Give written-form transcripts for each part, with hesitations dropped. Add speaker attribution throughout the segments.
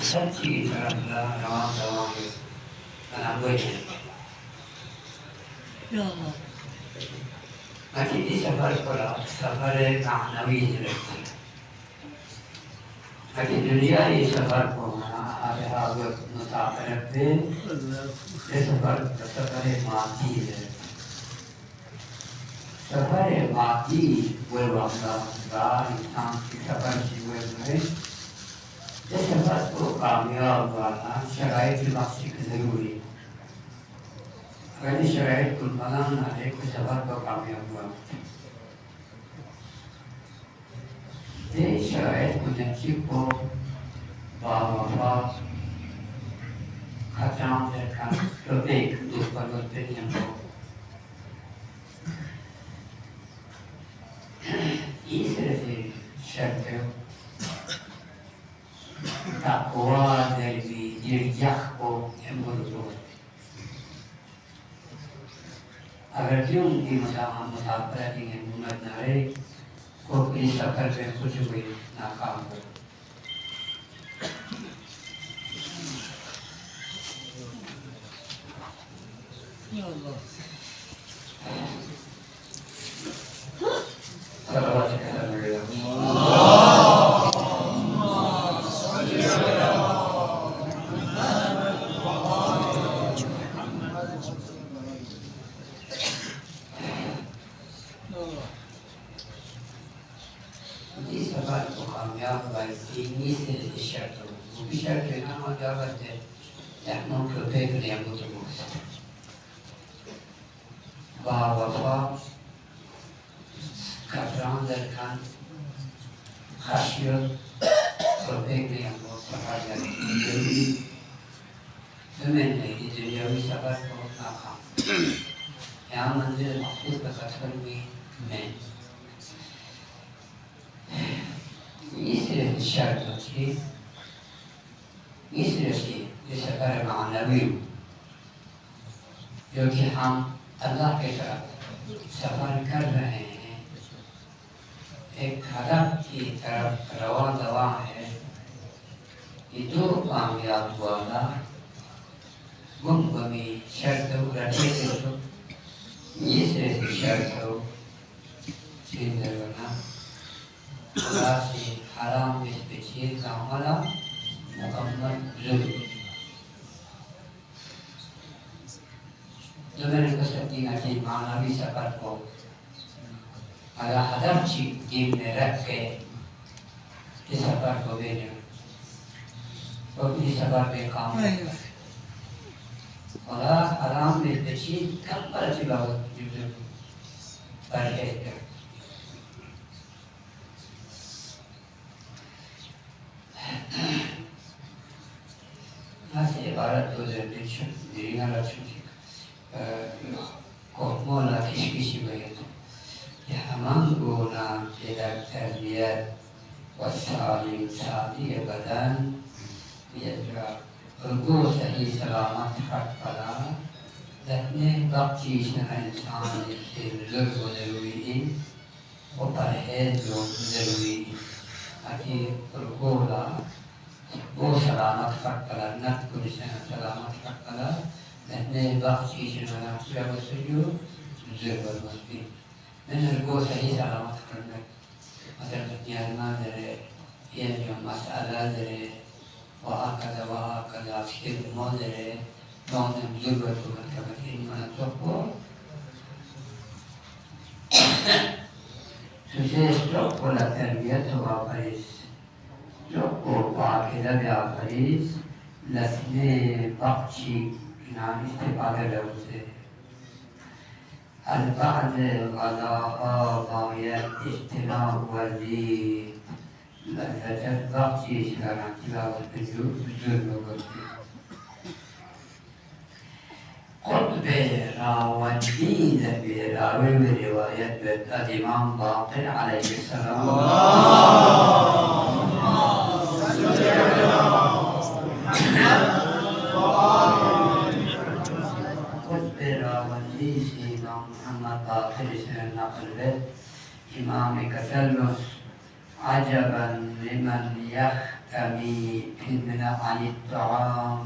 Speaker 1: सच्ची तरफ रवान रवान बनाबोई अति सफर पर सफर मानवी रहती अति दुनिया ये सफर को आगे आगे मुसाफिर पे ये सफर माती है सफर माती वो वाला इंसान की सफर की वो है ये सफर को कामयाब वाला शराइत की जरूरी अगर शराइत को बनाना है कुछ सफर को कामयाब हुआ ये शराइत को नसीब को बाबा खचाम देखा तो देख दूसरा लोटे नहीं हो इस से शर्त takwa dari diri Yahko yang berdoa. अगर क्यों की मुसाफिर की हिम्मत न रहे को इस सफर में कुछ भी नाकाम हो क्योंकि हम अल्लाह के तरफ सफर कर रहे हैं एक हदफ की तरफ रवा दवा है कि जो कामयाब वाला गुमगमी शर्त रखे तो ये से शर्त हो चिंतना खुदा से हराम इस पे चीज का हमारा मुकम्मल जुल्म जो मैंने कसरती की मानवी सफर को अगर हदफ जीव में रख के इस सफर को भेजा तो इस सफर पे काम और आराम में चीज कम पर चिल्लावत परहेज कर Nasıl ibaret özellikle diringer açmış. Korkmalar hiç kişi böyle. يحملنا إلى التربية والتعليم تعليم بدن يجرى القوة هي سلامة حقنا لكن بقي شنو إنسان يصير زر ضروري وبرهيز ضروري أكيد القوة वो सलामत फटकला नत कुछ सलामत फटकला मैंने बाकी चीज़ों में आपसे वसूलियो ज़रूर मस्ती मैंने को सही सलामत करना अगर दुनिया में दरे ये जो मसाला दरे वहाँ का फिर मौज दरे गाँव में ज़रूरत को मतलब इन मना तो को तुझे स्टॉक को लगता है ये तो वापस Joko wakila biaparis lasne bakchi nani istifaade lawse al-ba'd ghala'a ghayat istinab wazid lazat bakchi sekarang tilawat bujur logosi Qutub راوندي براوي رواية الإمام باقر عليه السلام محمد باقر से नकल इमाम कतलुस अजबन लिमन यख्त يحتمي في المنع عن الطعام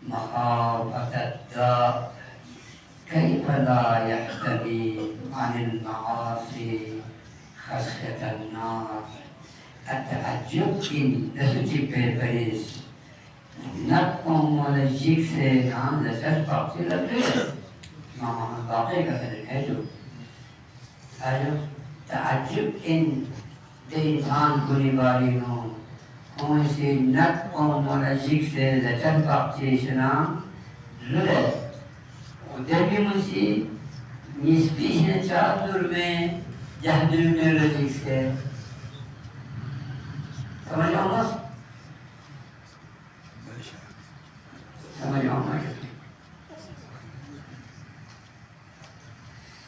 Speaker 1: مخافة الداء كيف لا يحتمي عن المعاصي خشية النار. التعجب إن لسوتي بيبريس نقوم ونجيك سينان لسفق في الأبريد مع باقي كفر الهدو. أيوه تعجب إن ديتان كوني بارينون ونسي نقوم ونجيك سينان لسفق في سنان لده ودبي مسي نسبيش نتعذر में जहाँ दिल में रजिक से